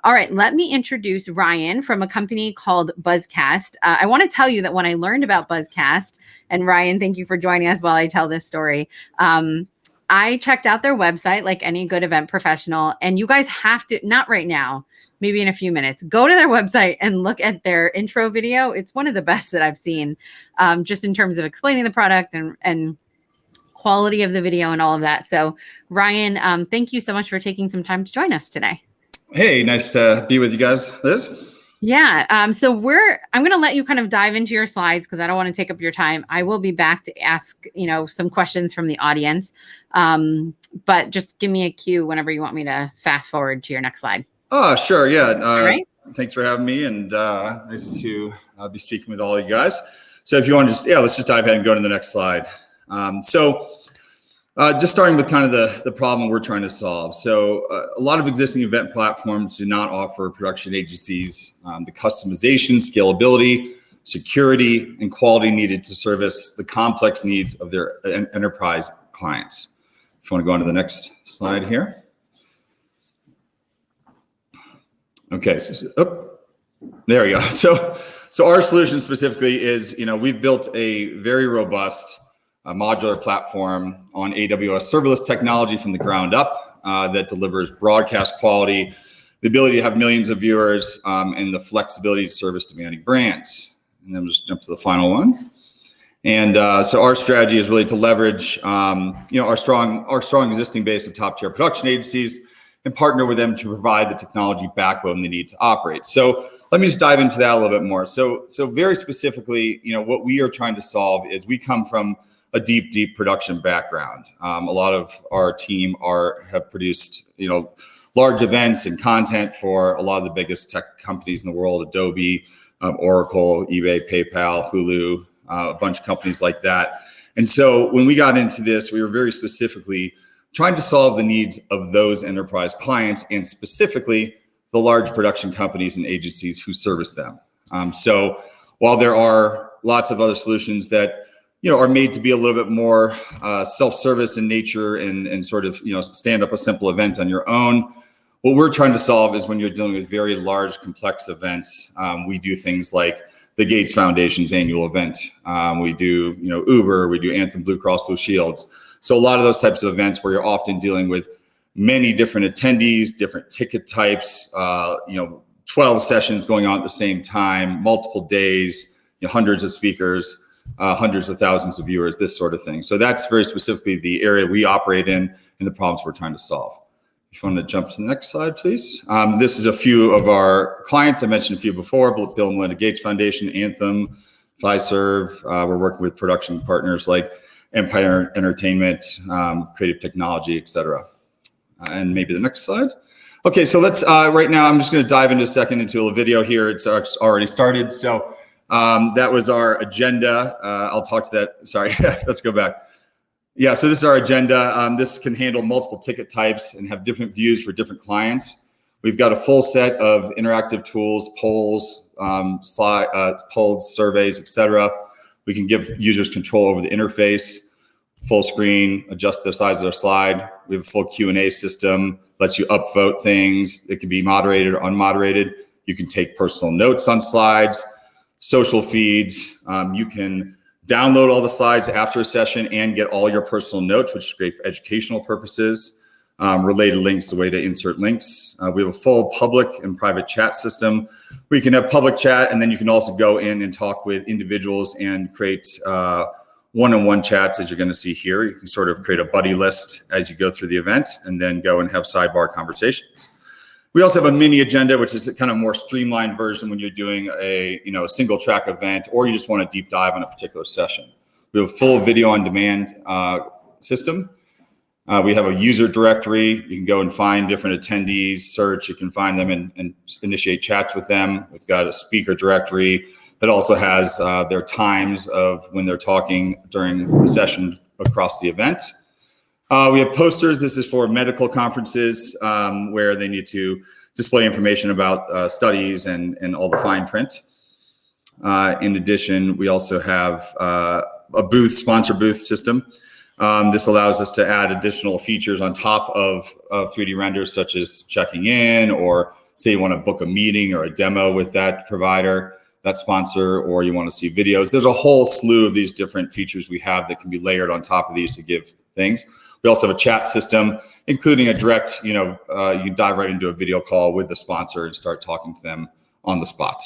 All right, let me introduce Ryan from a company called Buzzcast. I want to tell you that when I learned about Buzzcast, and Ryan, thank you for joining us while I tell this story. I checked out their website like any good event professional, and you guys have to, not right now, maybe in a few minutes, go to their website and look at their intro video. It's one of the best that I've seen, just in terms of explaining the product and quality of the video and all of that. So Ryan, thank you so much for taking some time to join us today. Hey, nice to be with you guys, Liz. Yeah. So I'm going to let you kind of dive into your slides because I don't want to take up your time. I will be back to ask, some questions from the audience. But just give me a cue whenever you want me to fast forward to your next slide. Oh, sure. Yeah. All right. Thanks for having me, and nice to be speaking with all of you guys. So if you want to let's just dive ahead and go to the next slide. Just starting with kind of the problem we're trying to solve. So a lot of existing event platforms do not offer production agencies the customization, scalability, security, and quality needed to service the complex needs of their enterprise clients. If you want to go on to the next slide here. Okay, there we go. So our solution specifically is, we've built a very robust modular platform on AWS serverless technology from the ground up that delivers broadcast quality, the ability to have millions of viewers, and the flexibility to service demanding brands. And then we'll just jump to the final one. And so our strategy is really to leverage, our strong existing base of top tier production agencies and partner with them to provide the technology backbone they need to operate. So let me just dive into that a little bit more. So very specifically, what we are trying to solve is we come from a deep production background. A lot of our team have produced, large events and content for a lot of the biggest tech companies in the world: Adobe, Oracle, eBay, PayPal, Hulu, a bunch of companies like that. And so when we got into this, we were very specifically trying to solve the needs of those enterprise clients, and specifically the large production companies and agencies who service them. So while there are lots of other solutions that are made to be a little bit more self-service in nature and sort of stand up a simple event on your own, what we're trying to solve is when you're dealing with very large, complex events. We do things like the Gates Foundation's annual event. We do Uber, we do Anthem, Blue Cross Blue Shields. So a lot of those types of events where you're often dealing with many different attendees, different ticket types, 12 sessions going on at the same time, multiple days, hundreds of speakers, hundreds of thousands of viewers, this sort of thing. So that's very specifically the area we operate in and the problems we're trying to solve. If you want to jump to the next slide, please. This is a few of our clients. I mentioned a few before: Bill Melinda Gates Foundation, Anthem, Fiserv. We're working with production partners like Empire Entertainment, Creative Technology, et cetera. And maybe the next slide. Okay, so let's, right now, I'm just going to dive into a second into a video here. It's already started. So that was our agenda. I'll talk to that. Sorry, let's go back. Yeah, so this is our agenda. This can handle multiple ticket types and have different views for different clients. We've got a full set of interactive tools, polls, polls, surveys, et cetera. We can give users control over the interface, full screen, adjust the size of their slide. We have a full Q&A system, lets you upvote things. It can be moderated or unmoderated. You can take personal notes on slides, social feeds. You can download all the slides after a session and get all your personal notes, which is great for educational purposes. Related links, the way to insert links. We have a full public and private chat system where you can have public chat, and then you can also go in and talk with individuals and create one-on-one chats, as you're going to see here. You can sort of create a buddy list as you go through the event and then go and have sidebar conversations. We also have a mini agenda, which is a kind of more streamlined version when you're doing a single track event or you just want to deep dive on a particular session. We have a full video on demand system. We have a user directory. You can go and find different attendees, search. You can find them and initiate chats with them. We've got a speaker directory that also has their times of when they're talking during the session across the event. We have posters. This is for medical conferences where they need to display information about studies and all the fine print. In addition, we also have a sponsor booth system. This allows us to add additional features on top of 3D renders, such as checking in or say you want to book a meeting or a demo with that provider, that sponsor, or you want to see videos. There's a whole slew of these different features we have that can be layered on top of these to give things. We also have a chat system, including a direct, you can dive right into a video call with the sponsor and start talking to them on the spot.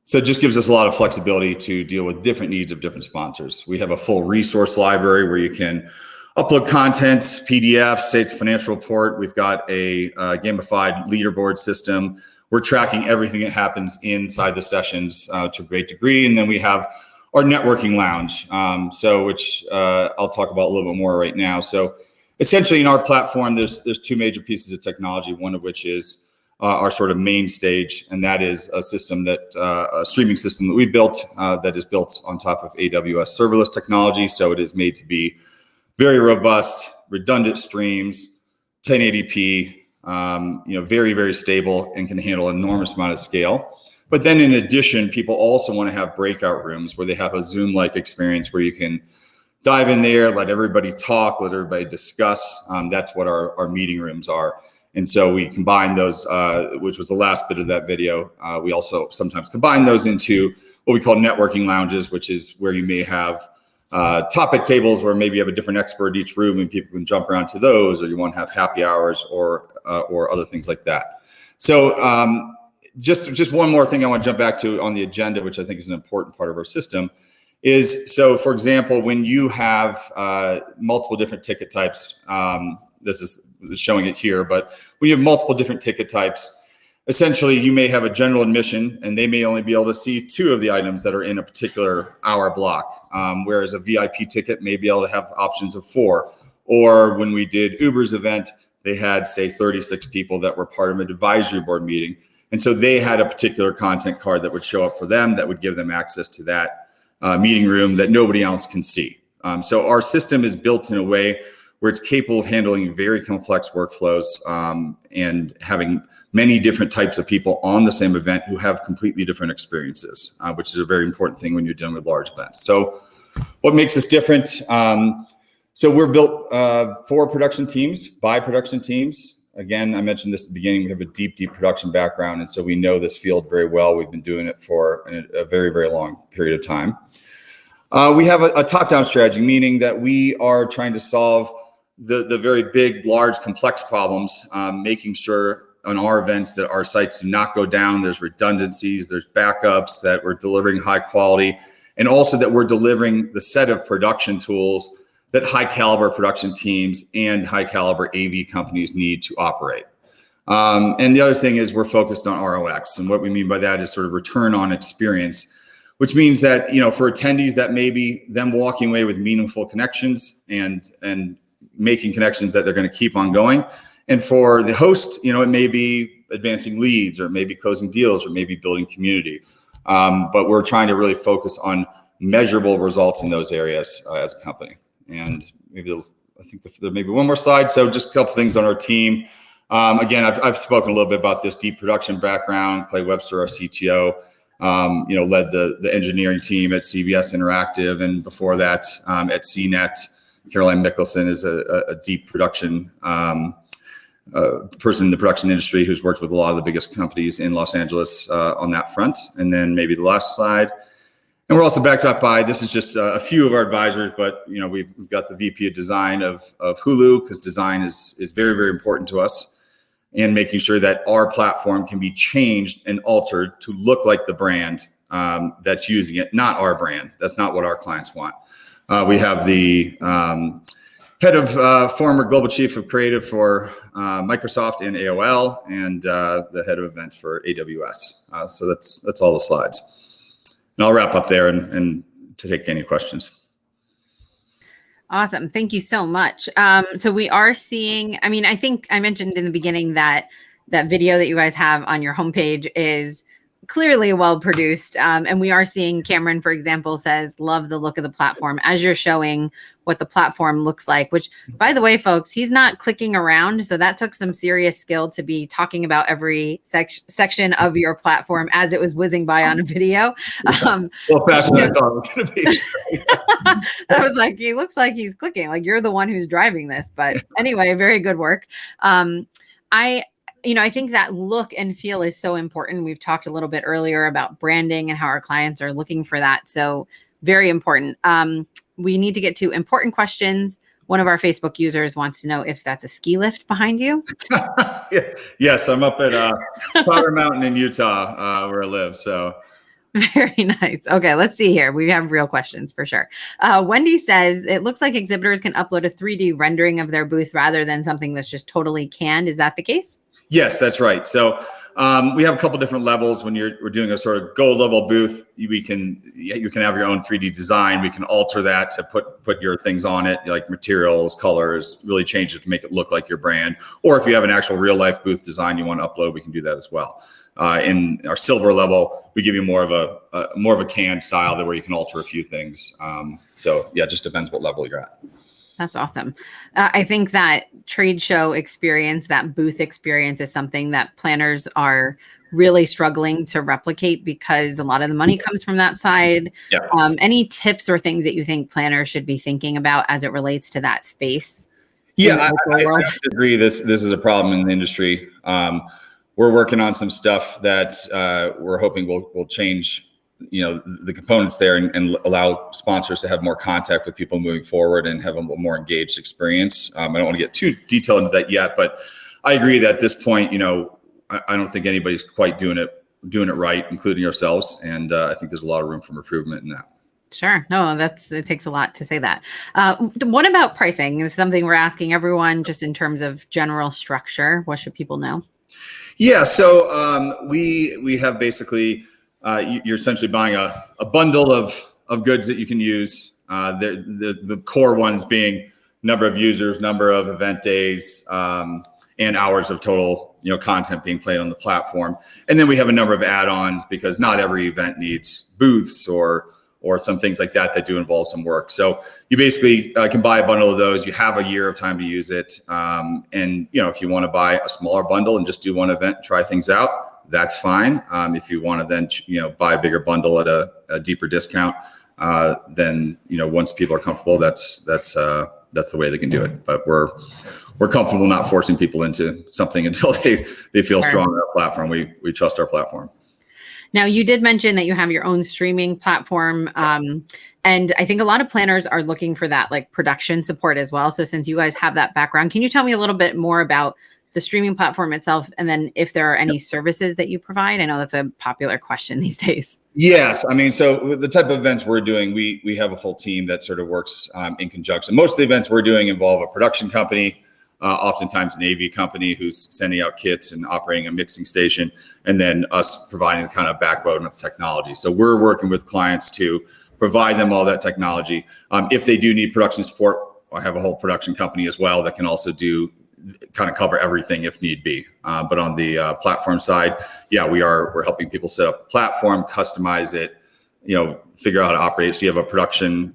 So it just gives us a lot of flexibility to deal with different needs of different sponsors. We have a full resource library where you can upload content, PDFs, say it's a financial report. We've got a gamified leaderboard system. We're tracking everything that happens inside the sessions to a great degree. And then we have our networking lounge, which I'll talk about a little bit more right now. So essentially in our platform, there's two major pieces of technology, one of which is our sort of main stage, and that is a streaming system that we built that is built on top of AWS serverless technology. So it is made to be very robust, redundant streams, 1080p, very, very stable, and can handle an enormous amount of scale. But then in addition, people also want to have breakout rooms where they have a Zoom-like experience where you can dive in there, let everybody talk, let everybody discuss. That's what our meeting rooms are. And so we combine those, which was the last bit of that video. We also sometimes combine those into what we call networking lounges, which is where you may have topic tables where maybe you have a different expert in each room and people can jump around to those, or you want to have happy hours or other things like that. So just one more thing I want to jump back to on the agenda, which I think is an important part of our system, is so, for example, when you have multiple different ticket types, this is showing it here, but when you have multiple different ticket types, essentially you may have a general admission and they may only be able to see 2 of the items that are in a particular hour block, whereas a VIP ticket may be able to have options of 4. Or when we did Uber's event, they had, say, 36 people that were part of an advisory board meeting. And so they had a particular content card that would show up for them that would give them access to that meeting room that nobody else can see. So our system is built in a way where it's capable of handling very complex workflows and having many different types of people on the same event who have completely different experiences, which is a very important thing when you're dealing with large events. So what makes us different? So we're built for production teams, by production teams. Again, I mentioned this at the beginning, we have a deep production background, and so we know this field very well. We've been doing it for a very, very long period of time. We have a top-down strategy, meaning that we are trying to solve the very big, large, complex problems, making sure on our events that our sites do not go down, there's redundancies, there's backups, that we're delivering high quality, and also that we're delivering the set of production tools that high caliber production teams and high caliber AV companies need to operate. And the other thing is we're focused on ROX. And what we mean by that is sort of return on experience, which means that, for attendees, that may be them walking away with meaningful connections and making connections that they're going to keep on going. And for the host, it may be advancing leads, or it may be closing deals, or maybe building community. But we're trying to really focus on measurable results in those areas as a company. And maybe I think there may be one more slide. So just a couple things on our team. Again, I've spoken a little bit about this deep production background. Clay Webster, our CTO, led the engineering team at CBS Interactive, and before that at CNET. Caroline Mickelson is a deep production person in the production industry who's worked with a lot of the biggest companies in Los Angeles on that front. And then maybe the last slide. And we're also backed up by, this is just a few of our advisors, but we've got the VP of design of Hulu, because design is very, very important to us, and making sure that our platform can be changed and altered to look like the brand that's using it, not our brand. That's not what our clients want. We have the head of former global chief of creative for Microsoft and AOL, and the head of events for AWS. So that's all the slides. And I'll wrap up there and to take any questions. Awesome. Thank you so much. So we are seeing, I think I mentioned in the beginning that video that you guys have on your homepage is clearly well produced. And we are seeing Cameron, for example, says, love the look of the platform, as you're showing what the platform looks like, which, by the way, folks, he's not clicking around. So that took some serious skill to be talking about every section of your platform as it was whizzing by on a video. Well, faster than I thought it was going to be. I was like, he looks like he's clicking, like you're the one who's driving this. But anyway, very good work. I think that look and feel is so important. We've talked a little bit earlier about branding and how our clients are looking for that. So very important. We need to get to important questions. One of our Facebook users wants to know if that's a ski lift behind you. Yes, I'm up at Powder Mountain in Utah, where I live. So very nice. Okay, let's see here. We have real questions for sure. Wendy says, it looks like exhibitors can upload a 3D rendering of their booth rather than something that's just totally canned. Is that the case? Yes, that's right. So we have a couple different levels. When we're doing a sort of gold level booth, you can have your own 3D design. We can alter that to put your things on it, like materials, colors, really change it to make it look like your brand. Or if you have an actual real life booth design you want to upload, we can do that as well. In our silver level, we give you more of a canned style where you can alter a few things. So yeah, it just depends what level you're at. That's awesome. I think that trade show experience, that booth experience is something that planners are really struggling to replicate because a lot of the money comes from that side. Yeah. Any tips or things that you think planners should be thinking about as it relates to that space? Yeah, I agree. This is a problem in the industry. We're working on some stuff that we're hoping will change the components there and allow sponsors to have more contact with people moving forward and have a more engaged experience. I don't want to get too detailed into that yet, but I agree that at this point, I don't think anybody's quite doing it right, including ourselves. And I think there's a lot of room for improvement in that. Sure. No, it takes a lot to say that. What about pricing? This is something we're asking everyone just in terms of general structure. What should people know? Yeah. So we have basically, you're essentially buying a bundle of goods that you can use. The core ones being number of users, number of event days, and hours of total content being played on the platform. And then we have a number of add-ons because not every event needs booths or some things like that do involve some work. So you basically can buy a bundle of those. You have a year of time to use it. And if you want to buy a smaller bundle and just do one event and try things out, that's fine. If you want to then buy a bigger bundle at a deeper discount, then once people are comfortable, that's the way they can do it. But we're comfortable not forcing people into something until they feel strong on our platform. We trust our platform. Now, you did mention that you have your own streaming platform. And I think a lot of planners are looking for that like production support as well. So since you guys have that background, can you tell me a little bit more about the streaming platform itself? And then if there are any services that you provide? I know that's a popular question these days. Yes. I mean, so the type of events we're doing, we have a full team that sort of works in conjunction. Most of the events we're doing involve a production company, oftentimes an AV company who's sending out kits and operating a mixing station, and then us providing the kind of backbone of technology. So we're working with clients to provide them all that technology. If they do need production support, I have a whole production company as well that can also kind of cover everything if need be. But on the platform side, yeah, we're helping people set up the platform, customize it, figure out how to operate. So you have a production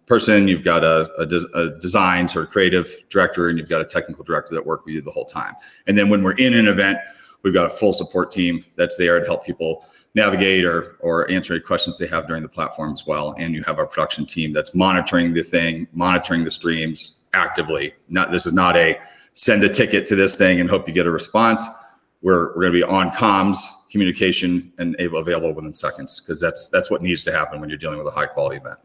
person, you've got a design sort of creative director, and you've got a technical director that work with you the whole time. And then when we're in an event, we've got a full support team that's there to help people navigate or answer any questions they have during the platform as well. And you have our production team that's monitoring the streams actively. This is not a send a ticket to this thing and hope you get a response. We're going to be on comms, communication, and available within seconds, because that's what needs to happen when you're dealing with a high quality event.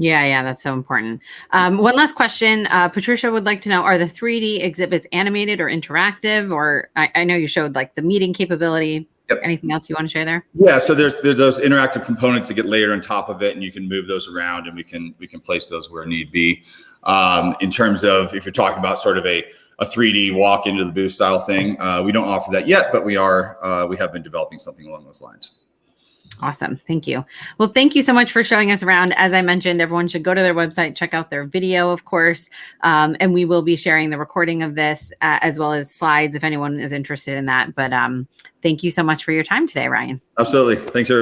Yeah, that's so important. One last question. Patricia would like to know, are the 3D exhibits animated or interactive? Or I know you showed like the meeting capability. Yep. Anything else you want to share there? Yeah, so there's those interactive components that get layered on top of it, and you can move those around, and we can place those where need be. In terms of if you're talking about sort of a 3D walk into the booth style thing, we don't offer that yet, but we have been developing something along those lines. Awesome. Thank you. Well, thank you so much for showing us around. As I mentioned, everyone should go to their website, check out their video, of course. And we will be sharing the recording of this as well as slides if anyone is interested in that. But thank you so much for your time today, Ryan. Absolutely. Thanks, everybody.